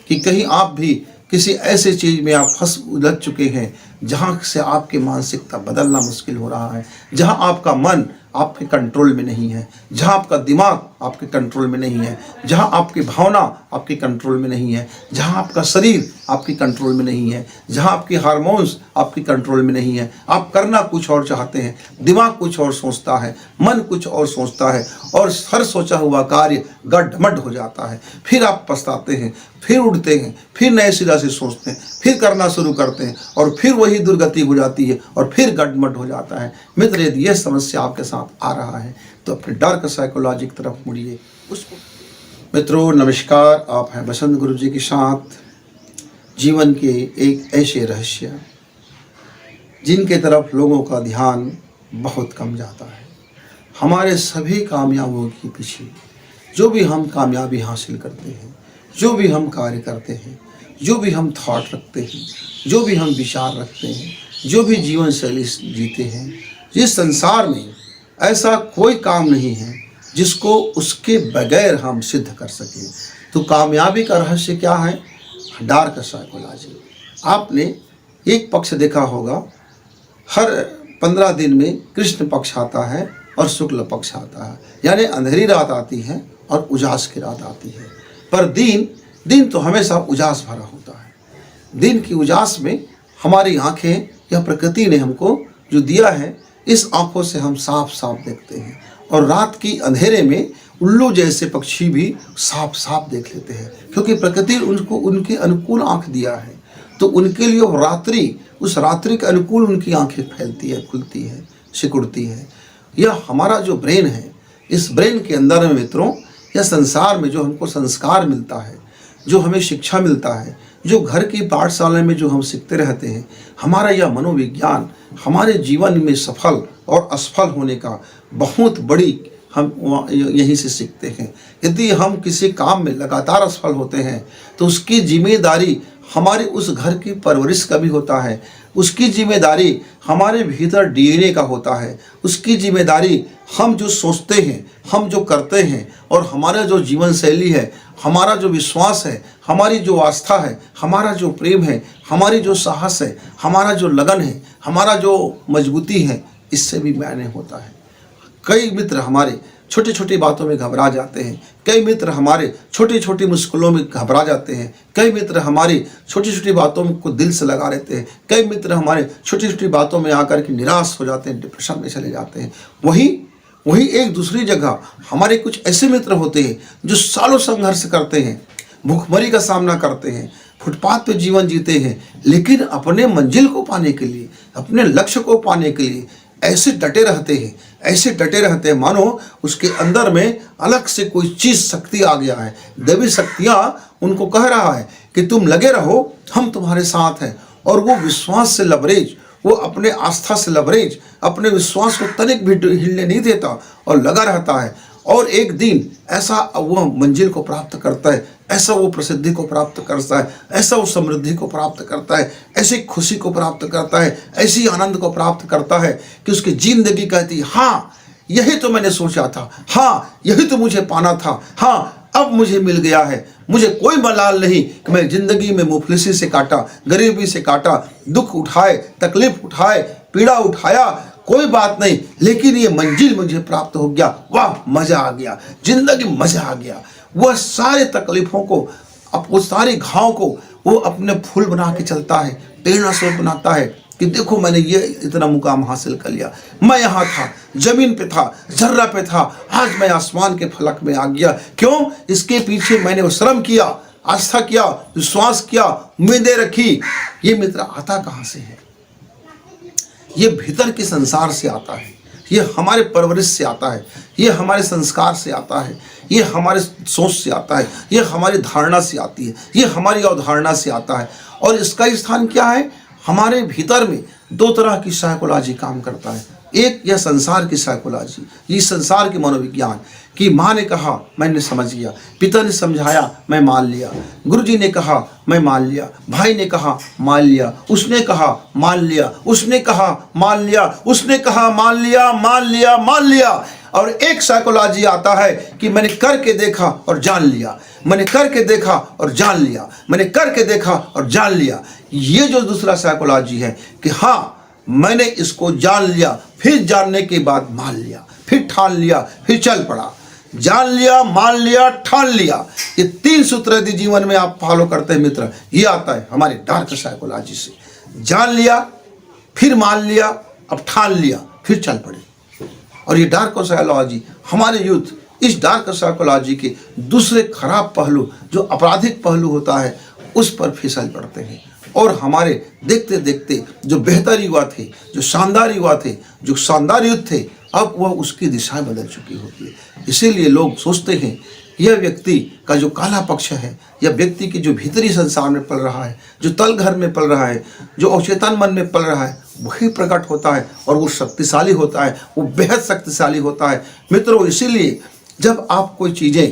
कि कहीं आप भी किसी ऐसे चीज़ में आप फंस उलझ चुके हैं जहाँ से आपकी मानसिकता बदलना मुश्किल हो रहा है, जहाँ आपका मन आपके कंट्रोल में नहीं है, जहाँ आपका दिमाग आपके कंट्रोल में नहीं है, जहाँ आपकी भावना आपके कंट्रोल में नहीं है, जहाँ आपका शरीर आपके कंट्रोल में नहीं है, जहाँ आपके हार्मोन्स आपके कंट्रोल में नहीं है। आप करना कुछ और चाहते हैं, दिमाग कुछ और सोचता है, मन कुछ और सोचता है और हर सोचा हुआ कार्य गड्ढमड हो जाता है। फिर आप पछताते हैं, फिर उठते हैं, फिर नए सिरा से सोचते हैं, फिर करना शुरू करते हैं और फिर वही दुर्गति हो जाती है और फिर गड्ढमड हो जाता है। मित्र, यदि यह समस्या आपके साथ आ रहा है तो अपने डार्क साइकोलॉजी की तरफ मुड़िए। उसको मित्रों नमस्कार, आप हैं बसंत गुरु जी के साथ जीवन के एक ऐसे रहस्य जिनके तरफ लोगों का ध्यान बहुत कम जाता है। हमारे सभी कामयाबियों के पीछे जो भी हम कामयाबी हासिल करते हैं, जो भी हम कार्य करते हैं, जो भी हम थॉट रखते हैं, जो भी हम विचार रखते हैं, जो भी जीवन शैली जीते हैं, इस संसार में ऐसा कोई काम नहीं है जिसको उसके बगैर हम सिद्ध कर सकें। तो कामयाबी का रहस्य क्या है? Dark psychology. आपने एक पक्ष देखा होगा, हर 15 दिन में कृष्ण पक्ष आता है और शुक्ल पक्ष आता है, यानी अंधेरी रात आती है और उजास की रात आती है। पर दिन तो हमेशा उजास भरा होता है। दिन की उजास में हमारी आंखें या प्रकृति ने हमको जो दिया है, इस आंखों से हम साफ साफ देखते हैं और रात की अंधेरे में उल्लू जैसे पक्षी भी साफ साफ देख लेते हैं, क्योंकि प्रकृति उनको उनके अनुकूल आंख दिया है। तो उनके लिए वो रात्रि, उस रात्रि के अनुकूल उनकी आंखें फैलती है, खुलती है, सिकुड़ती है। यह हमारा जो ब्रेन है, इस ब्रेन के अंदर में मित्रों, यह संसार में जो हमको संस्कार मिलता है, जो हमें शिक्षा मिलता है, जो घर की पाठशाला में जो हम सीखते रहते हैं, हमारा यह मनोविज्ञान हमारे जीवन में सफल और असफल होने का बहुत बड़ी हम यहीं से सीखते हैं। यदि हम किसी काम में लगातार असफल होते हैं तो उसकी जिम्मेदारी हमारे उस घर की परवरिश का भी होता है, उसकी जिम्मेदारी हमारे भीतर डीएनए का होता है, उसकी जिम्मेदारी हम जो सोचते हैं, हम जो करते हैं और हमारा जो जीवन शैली है, हमारा जो विश्वास है, हमारी जो आस्था है, हमारा जो प्रेम है, हमारी जो साहस है, हमारा जो लगन है, हमारा जो मजबूती है, इससे भी मायने होता है। कई मित्र हमारे छोटी छोटी बातों में घबरा जाते हैं, कई मित्र हमारे छोटी छोटी मुश्किलों में घबरा जाते हैं, कई मित्र हमारी छोटी छोटी बातों को दिल से लगा लेते हैं, कई मित्र हमारे छोटी छोटी बातों में आकर के निराश हो जाते हैं, डिप्रेशन में चले जाते हैं। वही एक दूसरी जगह हमारे कुछ ऐसे मित्र होते हैं जो सालों संघर्ष करते हैं, भूखमरी का सामना करते हैं, फुटपाथ पे जीवन जीते हैं, लेकिन अपने मंजिल को पाने के लिए, अपने लक्ष्य को पाने के लिए ऐसे डटे रहते हैं मानो उसके अंदर में अलग से कोई चीज़ शक्ति आ गया है। देवी शक्तियाँ उनको कह रहा है कि तुम लगे रहो, हम तुम्हारे साथ हैं। और वो विश्वास से लबरेज, वो अपने आस्था से लबरेज, अपने विश्वास को तनिक भी हिलने नहीं देता और लगा रहता है। और एक दिन ऐसा वो मंजिल को प्राप्त करता है, ऐसा वो प्रसिद्धि को प्राप्त करता है, ऐसा वो समृद्धि को प्राप्त करता है, ऐसी खुशी को प्राप्त करता है, ऐसी आनंद को प्राप्त करता है कि उसकी जिंदगी कहती है, हाँ यही तो मैंने सोचा था, हाँ यही तो मुझे पाना था, हाँ अब मुझे मिल गया है। मुझे कोई मलाल नहीं कि मैं जिंदगी में मुफलिसी से काटा, गरीबी से काटा, दुख उठाए, तकलीफ उठाए, पीड़ा उठाया, कोई बात नहीं, लेकिन ये मंजिल मुझे प्राप्त हो गया। वाह, मजा आ गया, जिंदगी मजा आ गया। वह सारे तकलीफों को, वो सारे घाव को वो अपने फूल बना के चलता है, प्रेरणा स्रोत बनाता है कि देखो मैंने ये इतना मुकाम हासिल कर लिया, मैं यहाँ था, जमीन पे था, जर्रा पे था, आज मैं आसमान के फलक में आ गया। क्यों? इसके पीछे मैंने वो श्रम किया, आस्था किया, विश्वास किया, उम्मीदें रखी। ये मित्र आता कहाँ से है? ये भीतर के संसार से आता है, ये हमारे परवरिश से आता है, ये हमारे संस्कार से आता है, ये हमारे सोच से आता है, ये हमारी धारणा से आती है, ये हमारी अवधारणा से आता है। और इसका स्थान क्या है? हमारे भीतर में दो तरह की साइकोलॉजी काम करता है। एक यह संसार की साइकोलॉजी, ये संसार के मनोविज्ञान कि माँ ने कहा मैंने समझ लिया, पिता ने समझाया मैं मान लिया, गुरुजी ने कहा मैं मान लिया, भाई ने कहा मान लिया, उसने कहा मान लिया, उसने कहा मान लिया, उसने कहा मान लिया, मान लिया, मान लिया। और एक साइकोलॉजी आता है कि मैंने करके देखा और जान लिया, मैंने करके देखा और जान लिया, मैंने करके देखा और जान लिया। ये जो दूसरा साइकोलॉजी है कि हाँ मैंने इसको जान लिया, फिर जानने के बाद मान लिया, फिर ठान लिया, फिर चल पड़ा। जान लिया, मान लिया, ठान लिया, ये 3 सूत्र यदि जीवन में आप फॉलो करते हैं मित्र, ये आता है हमारे डार्क साइकोलॉजी से। जान लिया, फिर मान लिया, अब ठान लिया, फिर चल पड़े। और ये डार्क साइकोलॉजी हमारे यूथ इस डार्क साइकोलॉजी के दूसरे खराब पहलू जो आपराधिक पहलू होता है उस पर फिसल पड़ते हैं। और हमारे देखते देखते जो बेहतर युवा थे, जो शानदार युवा थे, जो शानदार युद्ध थे, अब वह उसकी दिशा बदल चुकी होती है। इसीलिए लोग सोचते हैं यह व्यक्ति का जो काला पक्ष है, यह व्यक्ति के जो भीतरी संसार में पल रहा है, जो तल घर में पल रहा है, जो अवचेतन मन में पल रहा है, वही प्रकट होता है और वो शक्तिशाली होता है, वो बेहद शक्तिशाली होता है। मित्रों, इसीलिए जब आप कोई चीज़ें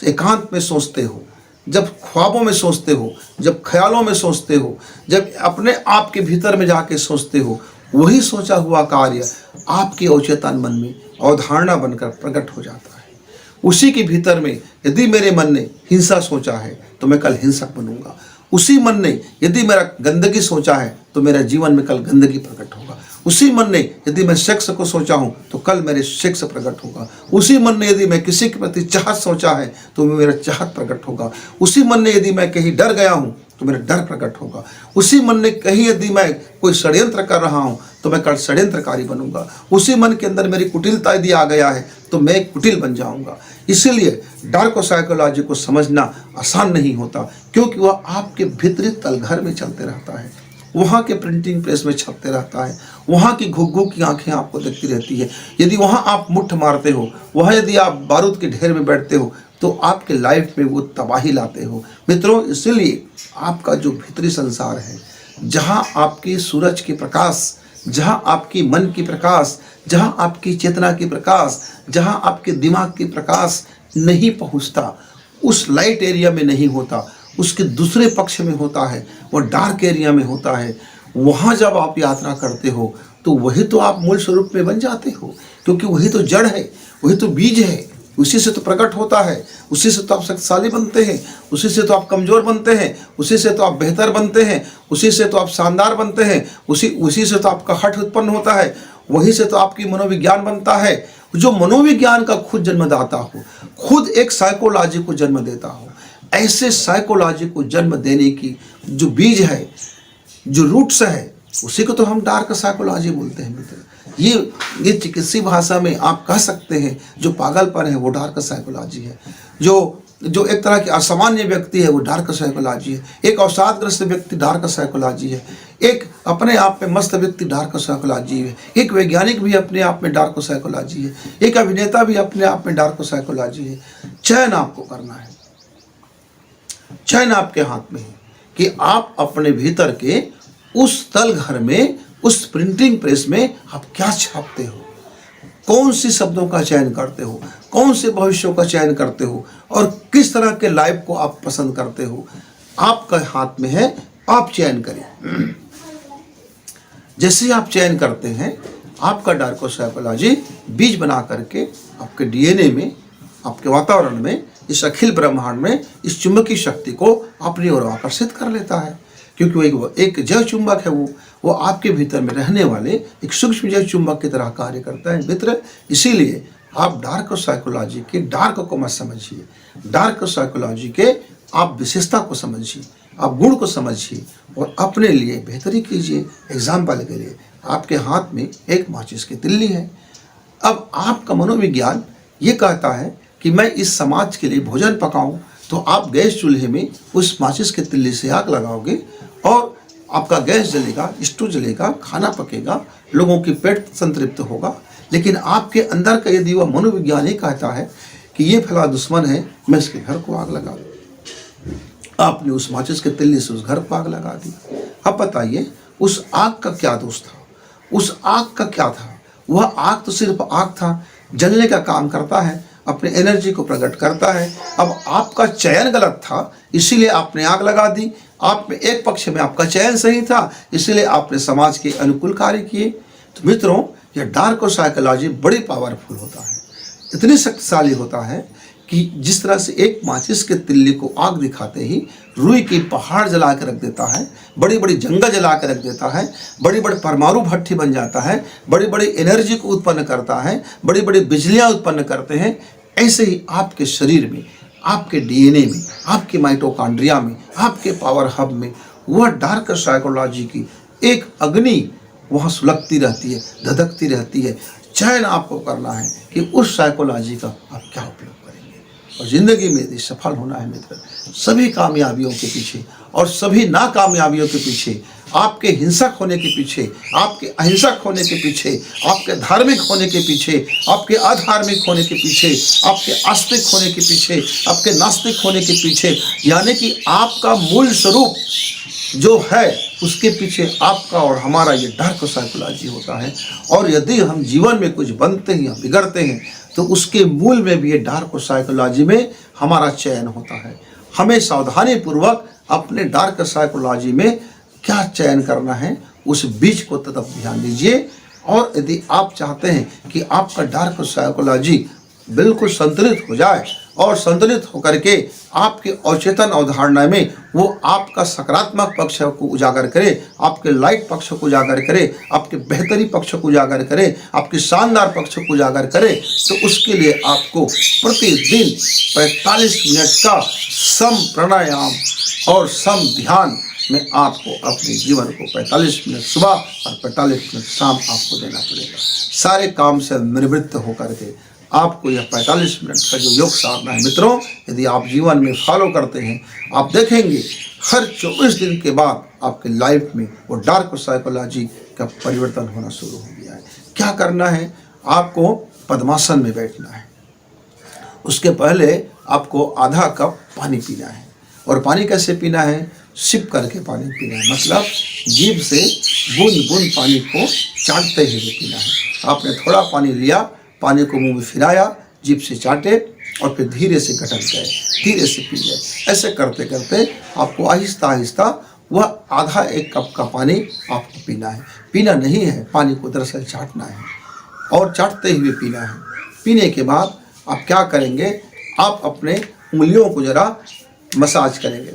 एकांत में सोचते हो, जब ख्वाबों में सोचते हो, जब ख्यालों में सोचते हो, जब अपने आप के भीतर में जाके सोचते हो, वही सोचा हुआ कार्य आपके अवचेतन मन में अवधारणा बनकर प्रकट हो जाता है। उसी के भीतर में यदि मेरे मन ने हिंसा सोचा है तो मैं कल हिंसक बनूंगा। उसी मन ने यदि मेरा गंदगी सोचा है तो मेरा जीवन में कल गंदगी प्रकट होगा। उसी मन ने यदि मैं सेक्स को सोचा हूँ तो कल मेरे सेक्स प्रकट होगा। उसी मन ने यदि मैं किसी के प्रति चाहत सोचा है तो मेरा चाहत प्रकट होगा। उसी मन ने यदि मैं कहीं डर गया हूँ तो मेरा डर प्रकट होगा। उसी मन ने कहीं यदि मैं कोई षड्यंत्र कर रहा हूँ तो मैं कल षड्यंत्रकारी बनूंगा। उसी मन के अंदर मेरी कुटिलता यदि आ गया है तो मैं एक कुटिल बन जाऊंगा। इसीलिए डार्क साइकोलॉजी को समझना आसान नहीं होता, क्योंकि वह आपके भीतरी तलघर में चलते रहता है, वहाँ के प्रिंटिंग प्रेस में छपते रहता है, वहाँ की घुग्घू की आंखें आपको देखती रहती है। यदि वहाँ आप मुट्ठ मारते हो, वहाँ यदि आप बारूद के ढेर में बैठते हो तो आपके लाइफ में वो तबाही लाते हो। मित्रों, इसलिए आपका जो भीतरी संसार है, जहाँ आपकी सूरज की प्रकाश, जहाँ आपकी मन की प्रकाश, जहाँ आपकी चेतना की प्रकाश, जहाँ आपके दिमाग की प्रकाश नहीं पहुँचता, उस लाइट एरिया में नहीं होता, उसके दूसरे पक्ष में होता है, वो डार्क एरिया में होता है। वहाँ जब आप यात्रा करते हो तो वही तो आप मूल स्वरूप में बन जाते हो, क्योंकि वही तो जड़ है, वही तो बीज है, उसी से तो प्रकट होता है, उसी से तो आप शक्तिशाली बनते हैं, उसी से तो आप कमज़ोर बनते हैं, उसी से तो आप बेहतर बनते हैं, उसी से तो आप शानदार बनते हैं, उसी से तो आपका हठ उत्पन्न होता है, वहीं से तो आपकी मनोविज्ञान बनता है। जो मनोविज्ञान का खुद जन्मदाता हो, खुद एक साइकोलॉजी को जन्म देता हो, ऐसे साइकोलॉजी को जन्म देने की जो बीज है, जो रूट्स है, उसी को तो हम डार्क साइकोलॉजी बोलते हैं मित्र। ये चिकित्सीय भाषा में आप कह सकते हैं जो पागलपन है वो डार्क साइकोलॉजी है। जो एक तरह की असामान्य व्यक्ति है वो डार्क साइकोलॉजी है। एक अवसादग्रस्त व्यक्ति डार्क साइकोलॉजी है। एक अपने आप में मस्त व्यक्ति डार्क साइकोलॉजी है। एक वैज्ञानिक भी अपने आप में डार्क साइकोलॉजी है। एक अभिनेता भी अपने आप में डार्क साइकोलॉजी है। चयन आपको करना है, चयन आपके हाथ में है कि आप अपने भीतर के उस तल घर में, उस प्रिंटिंग प्रेस में आप क्या छापते हो, कौन सी शब्दों का चयन करते हो, कौन से भविष्यों का चयन करते हो और किस तरह के लाइफ को आप पसंद करते हो, आपका हाथ में है, आप चयन करें। जैसे आप चयन करते हैं, आपका डार्क साइकोलॉजी बीज बना करके आपके डीएनए में, आपके वातावरण में, इस अखिल ब्रह्मांड में इस चुंबकीय शक्ति को अपनी ओर आकर्षित कर लेता है, क्योंकि वो एक जय चुंबक है। वो आपके भीतर में रहने वाले एक सूक्ष्म जय चुंबक की तरह कार्य करता है मित्र। इसीलिए आप डार्क साइकोलॉजी के डार्क को मत समझिए, डार्क साइकोलॉजी के आप विशेषता को समझिए, आप गुण को समझिए और अपने लिए बेहतरी कीजिए। एग्जाम्पल के लिए आपके हाथ में एक माचिस की तिल्ली है। अब आपका मनोविज्ञान ये कहता है कि मैं इस समाज के लिए भोजन पकाऊं, तो आप गैस चूल्हे में उस माचिस के तिल्ली से आग लगाओगे और आपका गैस जलेगा, स्टोव जलेगा, खाना पकेगा, लोगों की पेट संतृप्त होगा। लेकिन आपके अंदर का यदि वह मनोविज्ञान ही कहता है कि ये फला दुश्मन है, मैं इसके घर को आग लगा दूं, आपने उस माचिस के तिल्ली से उस घर को आग लगा दी। अब बताइए उस आग का क्या दोष था, उस आग का क्या था? वह आग तो सिर्फ आग था, जलने का काम करता है, अपने एनर्जी को प्रकट करता है। अब आपका चयन गलत था, इसीलिए आपने आग लगा दी। आप में एक पक्ष में आपका चयन सही था, इसलिए आपने समाज के अनुकूल कार्य किए। तो मित्रों, यह डार्क साइकोलॉजी बड़ी पावरफुल होता है। इतनी शक्तिशाली होता है कि जिस तरह से एक माचिस के तिल्ली को आग दिखाते ही रुई की पहाड़ जला के रख देता है, बड़ी बड़ी जंगल जला के रख देता है, बड़ी बड़ी परमाणु भट्टी बन जाता है, बड़ी बड़ी एनर्जी को उत्पन्न करता है, बड़ी बड़ी बिजलियां उत्पन्न करते हैं, ऐसे ही आपके शरीर में, आपके डीएनए में, आपके माइटोकॉन्ड्रिया में, आपके पावर हब में वह डार्क साइकोलॉजी की एक अग्नि वहाँ सुलगती रहती है, धधकती रहती है। चयन आपको करना है कि उस साइकोलॉजी का आप क्या उपयोग करेंगे। और ज़िंदगी में यदि सफल होना है मित्र, सभी कामयाबियों के पीछे और सभी नाकामयाबियों के पीछे, आपके हिंसक होने के पीछे, आपके अहिंसक होने के पीछे, आपके धार्मिक होने के पीछे, आपके अधार्मिक होने के पीछे, आपके आस्तिक होने के पीछे, आपके नास्तिक होने के पीछे, यानी कि आपका मूल स्वरूप जो है उसके पीछे आपका और हमारा ये डार्क साइकोलॉजी होता है। और यदि हम जीवन में कुछ बनते हैं या बिगड़ते हैं तो उसके मूल में भी ये डार्क साइकोलॉजी में हमारा चयन होता है। हमें सावधानी पूर्वक अपने डार्क साइकोलॉजी में क्या चयन करना है उस बीज को तरफ ध्यान दीजिए। और यदि आप चाहते हैं कि आपका डार्क साइकोलॉजी बिल्कुल संतुलित हो जाए और संतुलित होकर के आपके अवचेतन अवधारणा में वो आपका सकारात्मक पक्ष को उजागर करे, आपके लाइट पक्ष को उजागर करे, आपके बेहतरी पक्ष को उजागर करे, आपके शानदार पक्ष को उजागर करे, तो उसके लिए आपको प्रतिदिन 45 मिनट का सम प्राणायाम और सम ध्यान में आपको अपने जीवन को 45 मिनट सुबह और 45 मिनट शाम आपको देना पड़ेगा। सारे काम से निवृत्त होकर के आपको यह 45 मिनट का जो योग साधना है मित्रों, यदि आप जीवन में फॉलो करते हैं, आप देखेंगे हर 24 दिन के बाद आपके लाइफ में वो डार्क साइकोलॉजी का परिवर्तन होना शुरू हो गया है। क्या करना है, आपको पद्मासन में बैठना है। उसके पहले आपको आधा कप पानी पीना है। और पानी कैसे पीना है, सिप करके पानी पीना है, मतलब जीभ से बूंद बूंद पानी को चाटते हुए पीना है। आपने थोड़ा पानी लिया, पानी को मुंह में फिराया, जीभ से चाटे और फिर धीरे से गटक गए, धीरे से पी गए। ऐसे करते करते आपको आहिस्ता आहिस्ता वह आधा एक कप का पानी आपको पीना है। पीना नहीं है, पानी को दरअसल चाटना है और चाटते हुए पीना है। पीने के बाद आप क्या करेंगे, आप अपने उंगलियों को ज़रा मसाज करेंगे,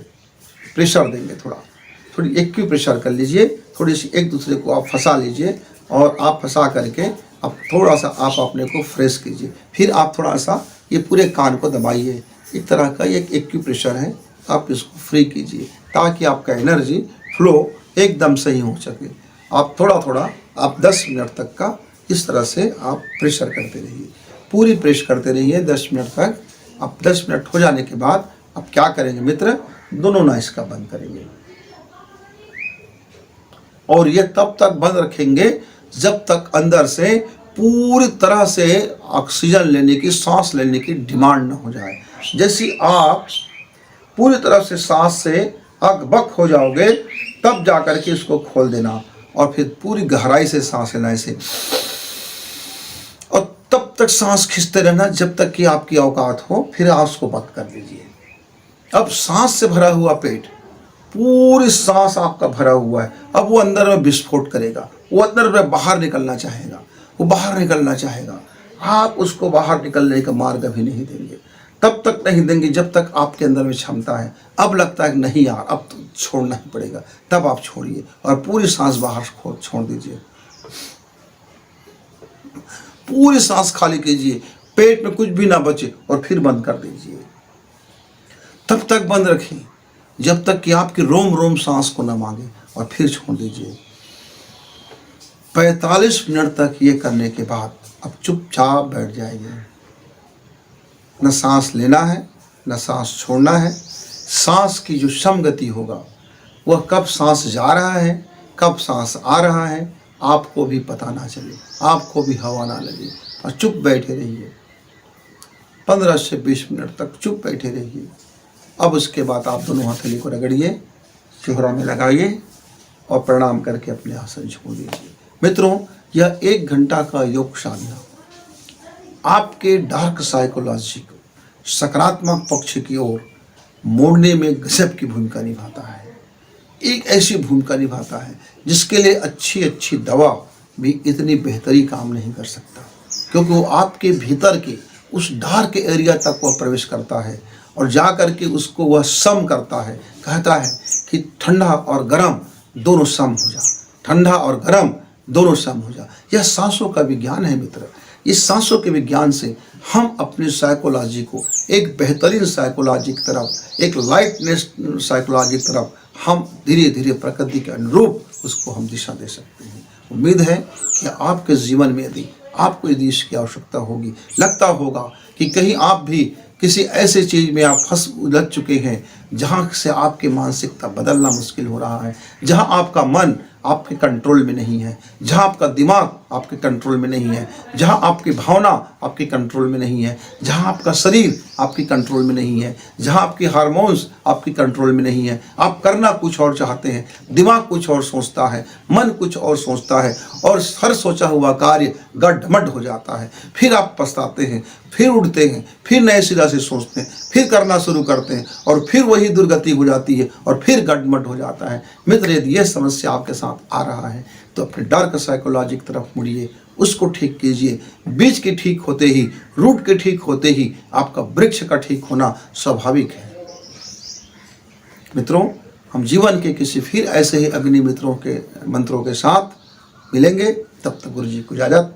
प्रेशर देंगे, थोड़ी एक्यूप्रेशर कर लीजिए, थोड़ी सी एक दूसरे को आप फंसा लीजिए और आप फंसा करके अब थोड़ा सा आप अपने को फ्रेश कीजिए। फिर आप थोड़ा सा ये पूरे कान को दबाइए, एक तरह का एक एक्यूप्रेशर है, आप इसको फ्री कीजिए ताकि आपका एनर्जी फ्लो एकदम सही हो सके। आप थोड़ा थोड़ा आप 10 मिनट तक का इस तरह से आप प्रेशर करते रहिए, पूरी प्रेस करते रहिए 10 मिनट तक। अब 10 मिनट हो जाने के बाद आप क्या करेंगे मित्र, दोनों नाइस का बंद करेंगे और ये तब तक बंद रखेंगे जब तक अंदर से पूरी तरह से ऑक्सीजन लेने की, सांस लेने की डिमांड न हो जाए। जैसे आप पूरी तरह से सांस से अकबक हो जाओगे तब जाकर के इसको खोल देना और फिर पूरी गहराई से सांस लेना ऐसे, और तब तक सांस खींचते रहना जब तक कि आपकी औकात हो, फिर आप उसको बंद कर दीजिए। अब सांस से भरा हुआ पेट, पूरी सांस आपका भरा हुआ है, अब वो अंदर में विस्फोट करेगा, वो अंदर में बाहर निकलना चाहेगा, वो बाहर निकलना चाहेगा। आप उसको बाहर निकलने का मार्ग अभी नहीं देंगे, तब तक नहीं देंगे जब तक आपके अंदर में क्षमता है। अब लगता है कि नहीं यार अब तो छोड़ना ही पड़ेगा, तब आप छोड़िए और पूरी सांस बाहर छोड़ दीजिए, पूरी सांस खाली कीजिए, पेट में कुछ भी ना बचे और फिर बंद कर दीजिए। तब तक बंद रखें जब तक कि आपकी रोम रोम सांस को न मांगे और फिर छोड़ दीजिए। 45 मिनट तक ये करने के बाद अब चुपचाप बैठ जाइए। न सांस लेना है न सांस छोड़ना है। सांस की जो समगति होगा वह कब सांस जा रहा है कब सांस आ रहा है आपको भी पता ना चले, आपको भी हवा ना लगे, और चुप बैठे रहिए 15 से 20 मिनट तक चुप बैठे रहिए। अब उसके बाद आप दोनों हथेली को रगड़िए, चेहरा में लगाइए और प्रणाम करके अपने आसन छोड़ दीजिए। मित्रों, यह 1 घंटा का योग साधना आपके डार्क साइकोलॉजी को सकारात्मक पक्ष की ओर मोड़ने में गजब की भूमिका निभाता है। एक ऐसी भूमिका निभाता है जिसके लिए अच्छी अच्छी दवा भी इतनी बेहतरी काम नहीं कर सकता, क्योंकि वो आपके भीतर के उस डार्क एरिया तक वह प्रवेश करता है और जा कर के उसको वह सम करता है। कहता है कि ठंडा और गर्म दोनों सम हो जा, ठंडा और गर्म दोनों सम हो जा। यह सांसों का विज्ञान है मित्र। इस सांसों के विज्ञान से हम अपनी साइकोलॉजी को एक बेहतरीन साइकोलॉजी की तरफ, एक लाइटनेस साइकोलॉजी की तरफ हम धीरे धीरे प्रकृति के अनुरूप उसको हम दिशा दे सकते हैं। उम्मीद है कि आपके जीवन में यदि आपको यदि इसकी आवश्यकता होगी, लगता होगा कि कहीं आप भी किसी ऐसे चीज़ में आप फंस उलझ चुके हैं जहाँ से आपकी मानसिकता बदलना मुश्किल हो रहा है, जहाँ आपका मन आपके कंट्रोल में नहीं है, जहाँ आपका दिमाग आपके कंट्रोल में नहीं है, जहाँ आपकी भावना आपके कंट्रोल में नहीं है, जहाँ आपका शरीर आपकी कंट्रोल में नहीं है, जहाँ आपके हार्मोन्स आपकी कंट्रोल में नहीं है। आप करना कुछ और चाहते हैं, दिमाग कुछ और सोचता है, मन कुछ और सोचता है और हर सोचा हुआ कार्य गड्ढमड हो जाता है। फिर आप पछताते हैं, फिर उठते हैं, फिर नए सिरा से सोचते हैं, फिर करना शुरू करते हैं और फिर वही दुर्गति हो जाती है और फिर गड्ढमड हो जाता है। मित्र, यदि यह समस्या आपके साथ आ रहा है तो अपने डार्क साइकोलॉजी की तरफ मुड़िए, उसको ठीक कीजिए। बीज के ठीक होते ही, रूट के ठीक होते ही आपका वृक्ष का ठीक होना स्वाभाविक है। मित्रों, हम जीवन के किसी फिर ऐसे ही अग्नि मित्रों के मंत्रों के साथ मिलेंगे। तब तक गुरु जी को इजाजत।